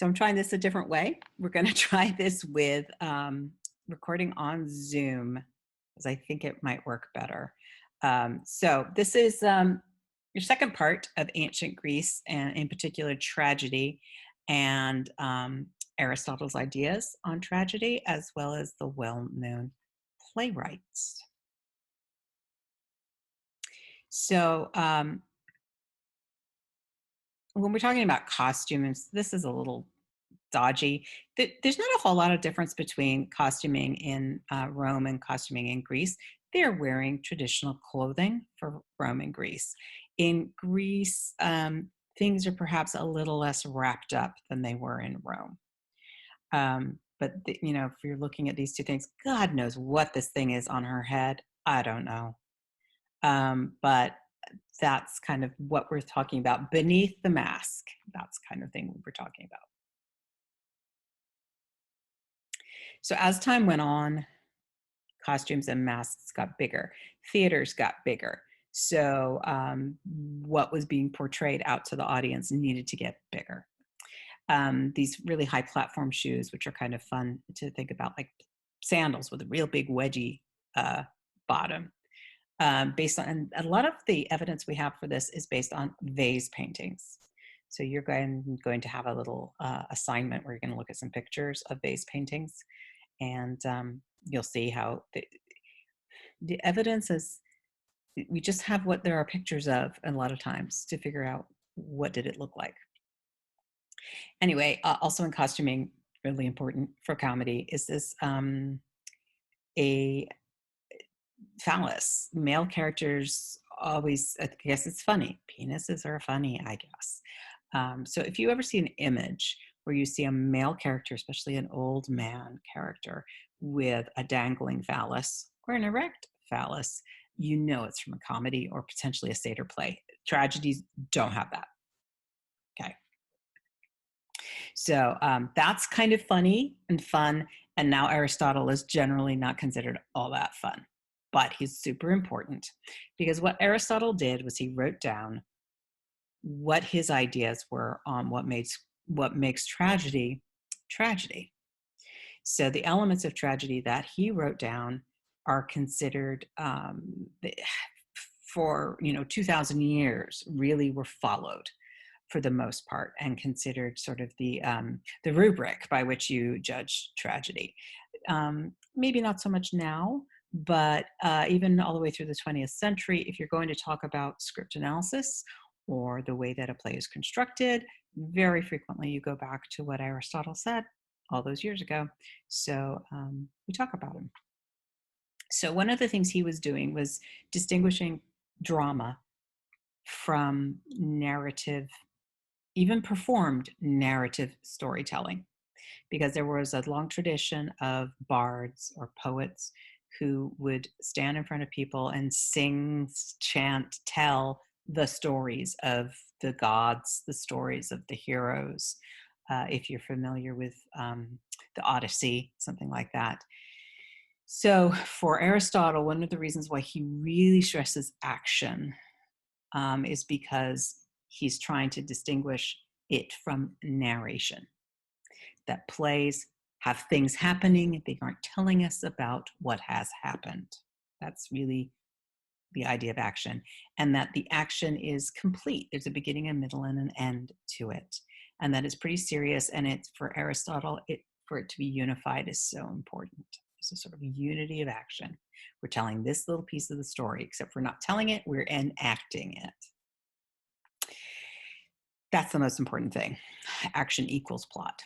So I'm trying this a different way. We're going to try this with recording on Zoom, because I think it might work better. So this is your second part of ancient Greece, and in particular tragedy, and Aristotle's ideas on tragedy, as well as the well-known playwrights. So when we're talking about costumes, this is a little dodgy. There's not a whole lot of difference between costuming in Rome and costuming in Greece. They're wearing traditional clothing for Rome and Greece. In Greece, things are perhaps a little less wrapped up than they were in Rome. If you're looking at these two things, God knows what this thing is on her head. I don't know. But that's kind of what we're talking about beneath the mask. That's kind of thing we're talking about. So as time went on, costumes and masks got bigger, theaters got bigger. So what was being portrayed out to the audience needed to get bigger. These really high platform shoes, which are kind of fun to think about, like sandals with a real big wedgie bottom. Based on, and a lot of the evidence we have for this is based on vase paintings. So you're going to have a little assignment where you're going to look at some pictures of vase paintings, and you'll see how the evidence is, we just have what there are pictures of a lot of times to figure out what did it look like. Anyway, also in costuming, really important for comedy is this a phallus. Male characters always, I guess it's funny. Penises are funny, I guess. So if you ever see an image where you see a male character, especially an old man character, with a dangling phallus or an erect phallus, you know it's from a comedy or potentially a satyr play. Tragedies don't have that. Okay. So that's kind of funny and fun. And now Aristotle is generally not considered all that fun, but he's super important, because what Aristotle did was he wrote down what his ideas were on what makes tragedy tragedy. So the elements of tragedy that he wrote down are considered for 2,000 years really were followed for the most part and considered sort of the rubric by which you judge tragedy. Maybe not so much now, but even all the way through the 20th century, if you're going to talk about script analysis or the way that a play is constructed, very frequently you go back to what Aristotle said all those years ago. So we talk about him. So one of the things he was doing was distinguishing drama from narrative, even performed narrative storytelling, because there was a long tradition of bards or poets who would stand in front of people and sing, chant, tell the stories of the gods, the stories of the heroes. If you're familiar with the Odyssey, something like that. So for Aristotle, one of the reasons why he really stresses action is because he's trying to distinguish it from narration. That plays have things happening, they aren't telling us about what has happened. That's really the idea of action, and that the action is complete. There's a beginning, a middle, and an end to it, and that is pretty serious. And it's for Aristotle, for it to be unified is so important. It's a sort of unity of action. We're telling this little piece of the story, except we're not telling it, we're enacting it. That's the most important thing. Action equals plot.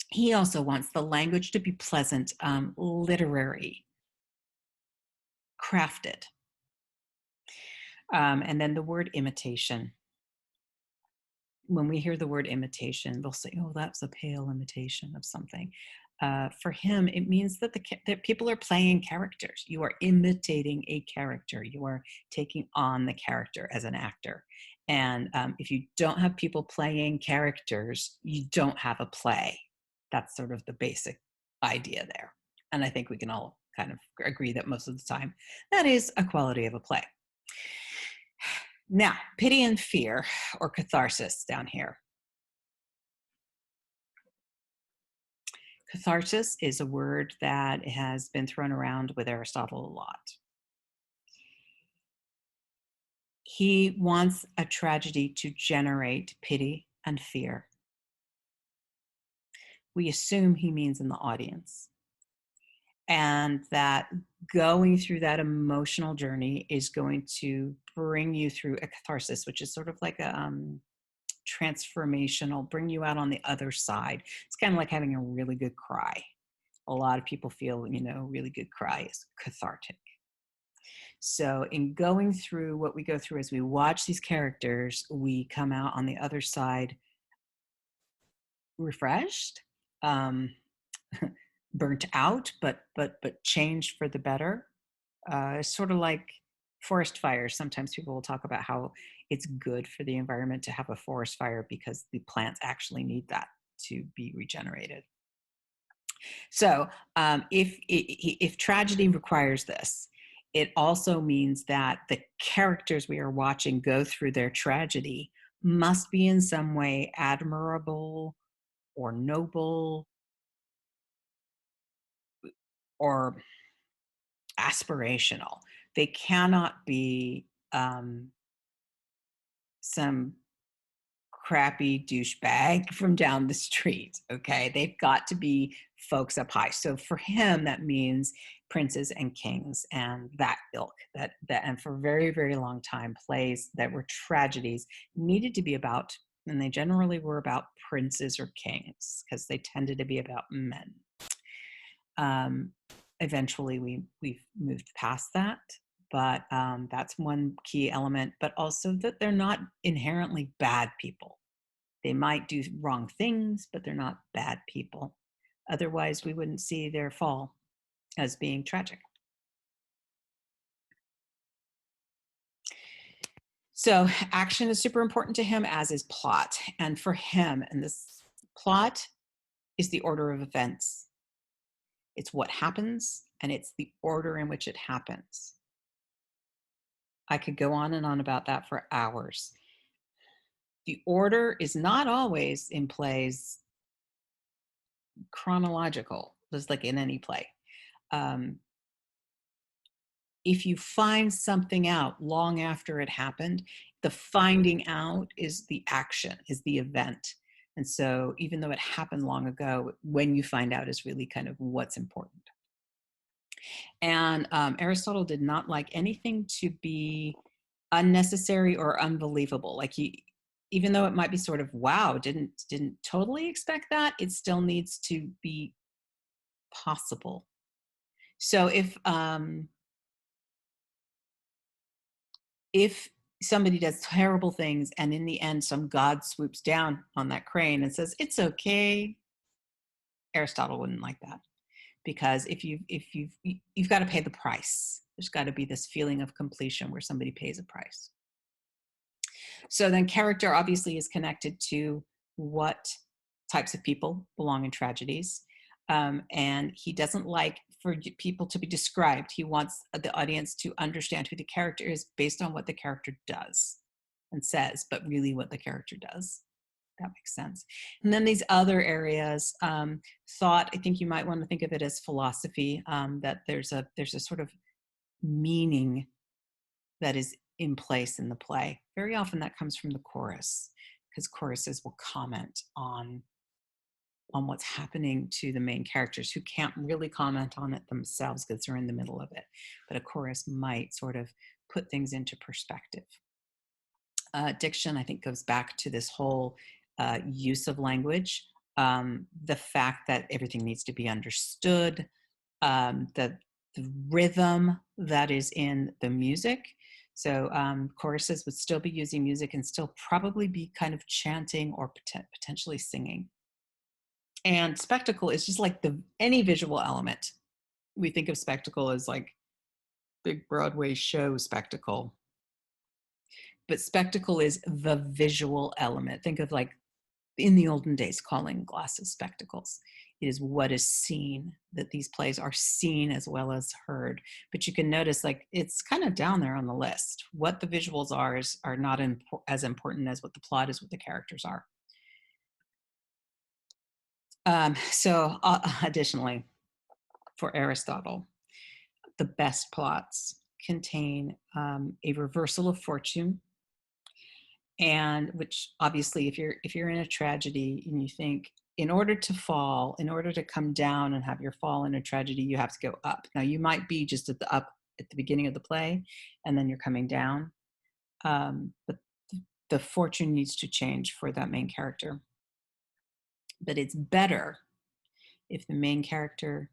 He also wants the language to be pleasant, literary, crafted. And then the word imitation. When we hear the word imitation, they'll say, oh, that's a pale imitation of something. For him, it means that that people are playing characters. You are imitating a character. You are taking on the character as an actor. And if you don't have people playing characters, you don't have a play. That's sort of the basic idea there. And I think we can all kind of agree that most of the time that is a quality of a play. Now, pity and fear, or catharsis down here. Catharsis is a word that has been thrown around with Aristotle a lot. He wants a tragedy to generate pity and fear. We assume he means in the audience. And that going through that emotional journey is going to bring you through a catharsis, which is sort of like a transformational, bring you out on the other side. It's kind of like having a really good cry. A lot of people feel, really good cry is cathartic. So, in going through what we go through as we watch these characters, we come out on the other side refreshed, um, burnt out, but changed for the better. It's sort of like forest fires. Sometimes people will talk about how it's good for the environment to have a forest fire because the plants actually need that to be regenerated. So, if tragedy requires this, it also means that the characters we are watching go through their tragedy must be in some way admirable or noble or aspirational. They cannot be some crappy douchebag from down the street. Okay. They've got to be folks up high. So for him, that means princes and kings and that ilk that and for a very, very long time, plays that were tragedies needed to be about, and they generally were about princes or kings because they tended to be about men. Um, Eventually we've moved past that, but that's one key element, but also that they're not inherently bad people. They might do wrong things, but they're not bad people. Otherwise, we wouldn't see their fall as being tragic. So action is super important to him, as is plot. And for him, and this plot is the order of events. It's what happens, and it's the order in which it happens. I could go on and on about that for hours. The order is not always in plays chronological, just like in any play. Um, if you find something out long after it happened, the finding out is the action, is the event. And so, even though it happened long ago, when you find out is really kind of what's important. And Aristotle did not like anything to be unnecessary or unbelievable. Like even though it might be sort of wow, didn't totally expect that, it still needs to be possible. So if somebody does terrible things and in the end some god swoops down on that crane and says it's okay, Aristotle wouldn't like that, because you've got to pay the price. There's got to be this feeling of completion where somebody pays a price. So then character obviously is connected to what types of people belong in tragedies. And he doesn't like for people to be described. He wants the audience to understand who the character is based on what the character does and says, but really what the character does. That makes sense. And then these other areas, thought, I think you might want to think of it as philosophy, that there's a sort of meaning that is in place in the play. Very often that comes from the chorus, because choruses will comment on what's happening to the main characters who can't really comment on it themselves because they're in the middle of it. But a chorus might sort of put things into perspective. Diction, I think, goes back to this whole use of language, the fact that everything needs to be understood, the rhythm that is in the music. So choruses would still be using music and still probably be kind of chanting or potentially singing. And spectacle is just like any visual element. We think of spectacle as like big Broadway show spectacle. But spectacle is the visual element. Think of like in the olden days calling glasses spectacles. It is what is seen, that these plays are seen as well as heard. But you can notice like it's kind of down there on the list. What the visuals are not as important as what the plot is, what the characters are. Additionally, for Aristotle, the best plots contain a reversal of fortune, and which obviously, if you're in a tragedy and you think, in order to fall, in order to come down and have your fall in a tragedy, you have to go up. Now, you might be just at the up at the beginning of the play, and then you're coming down, but the fortune needs to change for that main character. But it's better if the main character,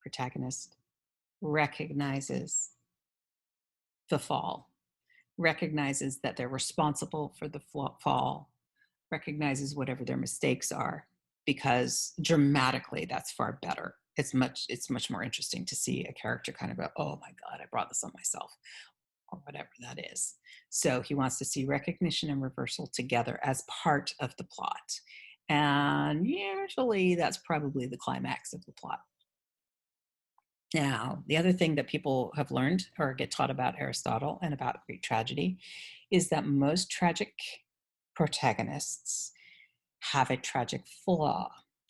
protagonist, recognizes the fall, recognizes that they're responsible for the fall, recognizes whatever their mistakes are, because dramatically that's far better. It's much more interesting to see a character kind of go, oh my God, I brought this on myself, or whatever that is. So he wants to see recognition and reversal together as part of the plot. And usually that's probably the climax of the plot. Now, the other thing that people have learned or get taught about Aristotle and about Greek tragedy is that most tragic protagonists have a tragic flaw.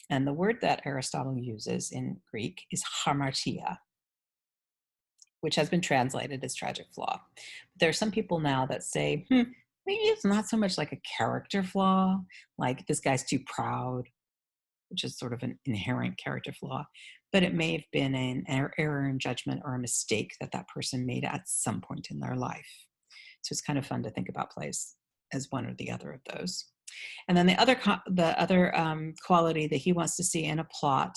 And the word that Aristotle uses in Greek is hamartia, which has been translated as tragic flaw. But there are some people now that say, maybe it's not so much like a character flaw, like this guy's too proud, which is sort of an inherent character flaw, but it may have been an error in judgment or a mistake that that person made at some point in their life. So it's kind of fun to think about plays as one or the other of those. And then the other quality that he wants to see in a plot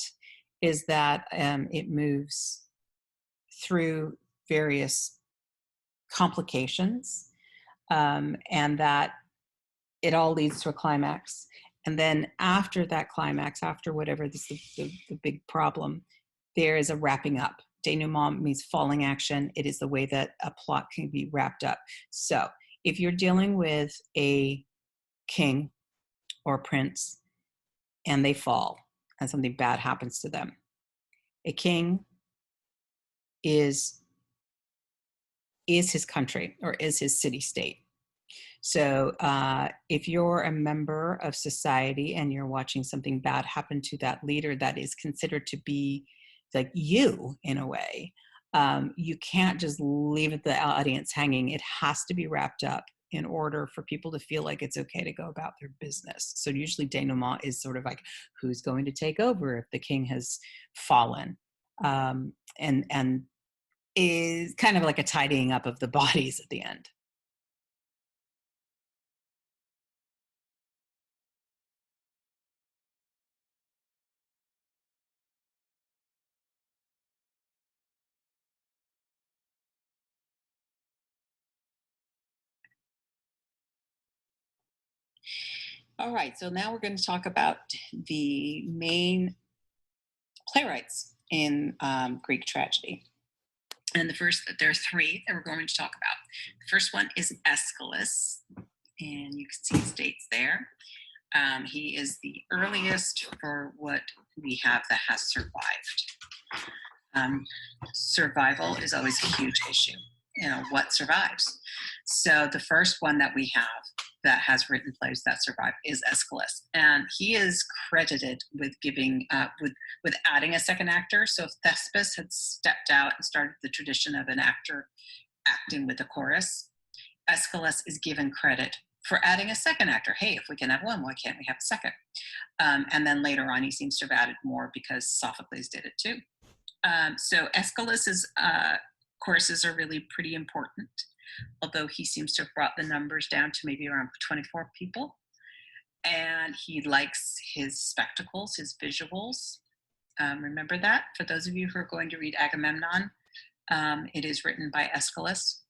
is that it moves through various complications, and that it all leads to a climax. And then after that climax, after whatever the big problem, there is a wrapping up. Denouement means falling action. It is the way that a plot can be wrapped up. So if you're dealing with a king or prince and they fall and something bad happens to them, a king is his country or is his city-state. So if you're a member of society and you're watching something bad happen to that leader that is considered to be like you in a way, you can't just leave the audience hanging. It has to be wrapped up in order for people to feel like it's okay to go about their business. So usually denouement is sort of like, who's going to take over if the king has fallen? And is kind of like a tidying up of the bodies at the end. All right, so now we're going to talk about the main playwrights in Greek tragedy. And there are three that we're going to talk about. The first one is Aeschylus, and you can see his dates there. He is the earliest for what we have that has survived. Survival is always a huge issue. What survives? So the first one that we have that has written plays that survive is Aeschylus, and he is credited with giving with adding a second actor. So if Thespis had stepped out and started the tradition of an actor acting with a chorus, Aeschylus is given credit for adding a second actor. Hey, if we can have one, why can't we have a second? And then later on, he seems to have added more because Sophocles did it too. So Aeschylus's choruses are really pretty important, although he seems to have brought the numbers down to maybe around 24 people. And he likes his spectacles, his visuals. Remember that. For those of you who are going to read Agamemnon, it is written by Aeschylus.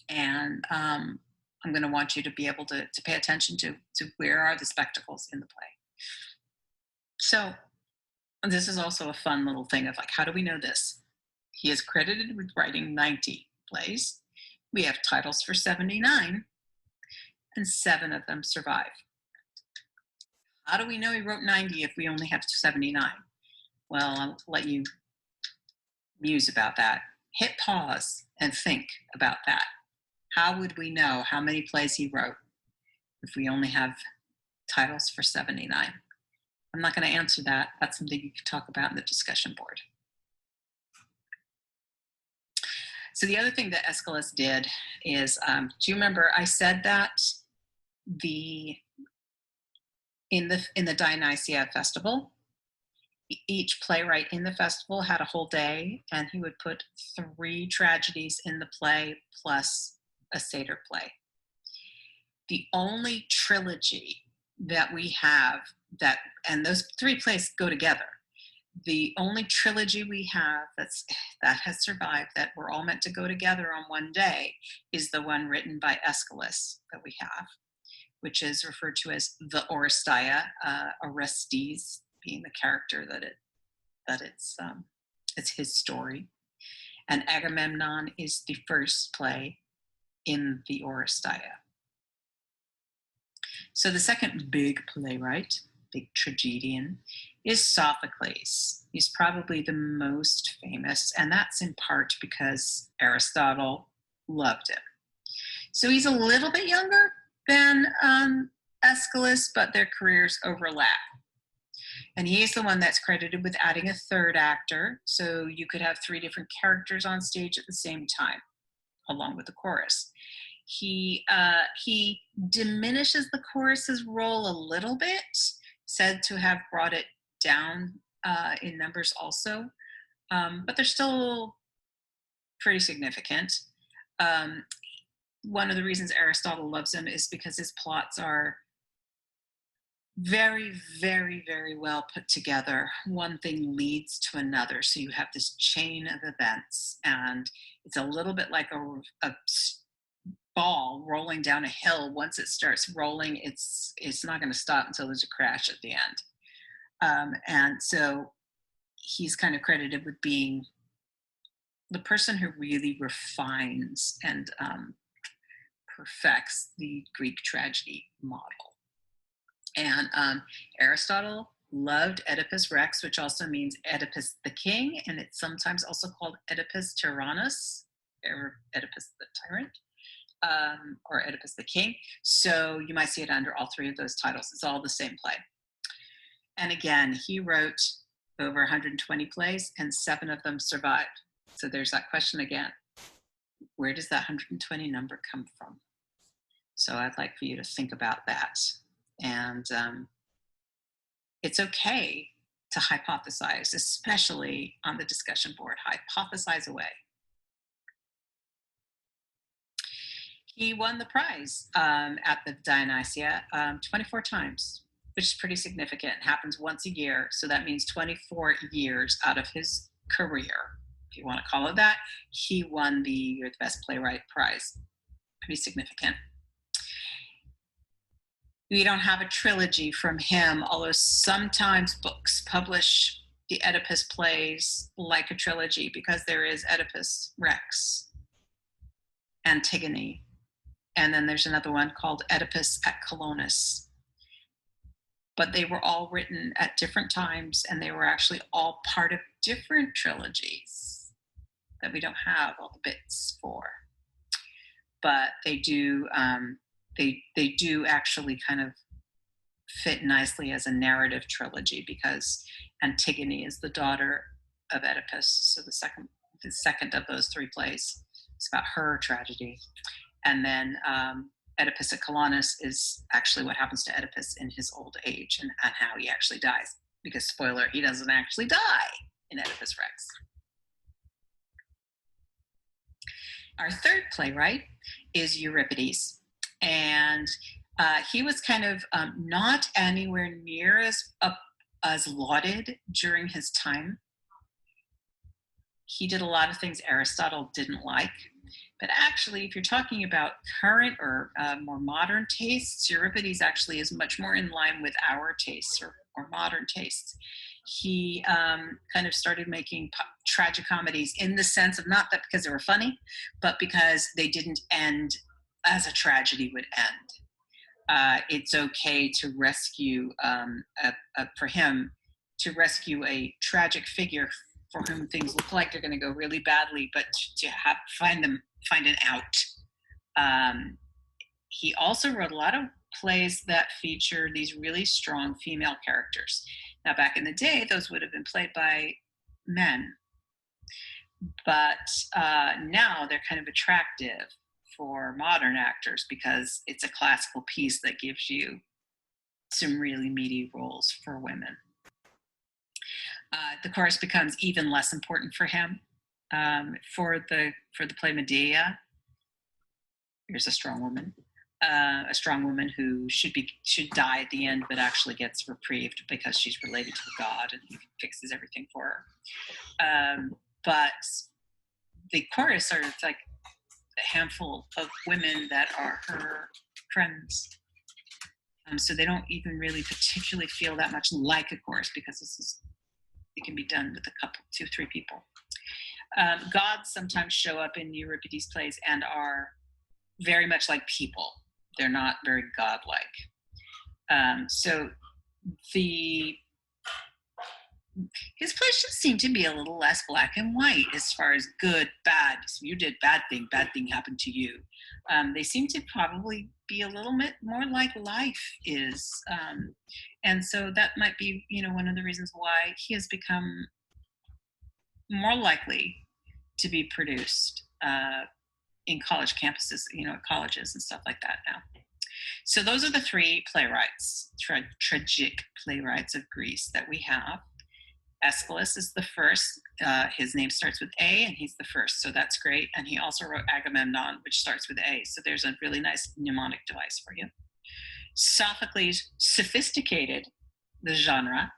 And I'm going to want you to be able to pay attention to where are the spectacles in the play. So this is also a fun little thing of like, how do we know this? He is credited with writing 90 plays. We have titles for 79, and 7 of them survive. How do we know he wrote 90 if we only have 79? Well, I'll let you muse about that. Hit pause and think about that. How would we know how many plays he wrote if we only have titles for 79? I'm not going to answer that. That's something you can talk about in the discussion board. So the other thing that Aeschylus did is, do you remember I said that the in the Dionysia festival, each playwright in the festival had a whole day, and he would put 3 tragedies in the play plus a satyr play. The only trilogy that we have that, and those 3 plays go together. The only trilogy we have that has survived, that were all meant to go together on one day, is the one written by Aeschylus that we have, which is referred to as the Oresteia, Orestes being the character that it's his story, and Agamemnon is the first play in the Oresteia. So the second big playwright, big tragedian, is Sophocles. He's probably the most famous, and that's in part because Aristotle loved him. So he's a little bit younger than Aeschylus, but their careers overlap. And he's the one that's credited with adding a 3rd actor, so you could have 3 different characters on stage at the same time, along with the chorus. He diminishes the chorus's role a little bit, said to have brought it down in numbers also, but they're still pretty significant. One of the reasons Aristotle loves him is because his plots are very, very, very well put together. One thing leads to another, so you have this chain of events, and it's a little bit like a ball rolling down a hill. Once it starts rolling, it's not going to stop until there's a crash at the end. And so he's kind of credited with being the person who really refines and perfects the Greek tragedy model. And Aristotle loved Oedipus Rex, which also means Oedipus the king, and it's sometimes also called Oedipus Tyrannus, or Oedipus the tyrant, or Oedipus the king. So you might see it under all 3 of those titles. It's all the same play. And again, he wrote over 120 plays, and 7 of them survived. So there's that question again. Where does that 120 number come from? So I'd like for you to think about that. And it's okay to hypothesize, especially on the discussion board. Hypothesize away. He won the prize at the Dionysia 24 times, which is pretty significant. It happens once a year, so that means 24 years out of his career, if you want to call it that, he won the You're the Best Playwright prize. Pretty significant. We don't have a trilogy from him, although sometimes books publish the Oedipus plays like a trilogy, because there is Oedipus Rex, Antigone, and then there's another one called Oedipus at Colonus. But they were all written at different times, and they were actually all part of different trilogies that we don't have all the bits for. But they do they do actually kind of fit nicely as a narrative trilogy, because Antigone is the daughter of Oedipus. So the second of those 3 plays is about her tragedy. And then Oedipus at Colonus is actually what happens to Oedipus in his old age, and how he actually dies. Because, spoiler, he doesn't actually die in Oedipus Rex. Our 3rd playwright is Euripides. And he was kind of not anywhere near as lauded during his time. He did a lot of things Aristotle didn't like. But actually, if you're talking about current or more modern tastes, Euripides actually is much more in line with our tastes, or modern tastes. He kind of started making tragicomedies, in the sense of not that because they were funny, but because they didn't end as a tragedy would end. It's okay to rescue, for him, to rescue a tragic figure for whom things look like they're going to go really badly, but to find an out. He also wrote a lot of plays that feature these really strong female characters. Now, back in the day, those would have been played by men, but now they're kind of attractive for modern actors because it's a classical piece that gives you some really meaty roles for women. The chorus becomes even less important for him. For the play Medea, here's a strong woman who should die at the end, but actually gets reprieved because she's related to a god and he fixes everything for her. But the chorus are like a handful of women that are her friends. So they don't even really particularly feel that much like a chorus because it can be done with a couple, 2-3 people. Gods sometimes show up in Euripides plays and are very much like people. They're not very godlike. So his plays just seem to be a little less black and white as far as good, bad. So you did bad thing happened to you. They seem to probably be a little bit more like life is. And so that might be, one of the reasons why he has become more likely to be produced in college campuses, at colleges and stuff like that now. So those are the 3 playwrights, tragic playwrights of Greece that we have. Aeschylus is the first. His name starts with A, and he's the first, so that's great. And he also wrote Agamemnon, which starts with A, so there's a really nice mnemonic device for you. Sophocles sophisticated the genre,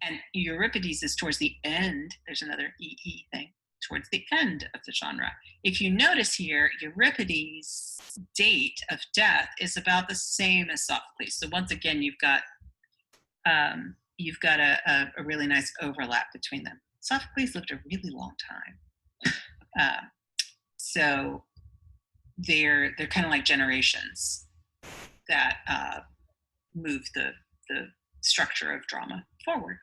and Euripides is towards the end. There's another EE thing, towards the end of the genre. If you notice here, Euripides' date of death is about the same as Sophocles. So once again, you've got a really nice overlap between them. Sophocles lived a really long time. So they're kind of like generations that move the structure of drama forward.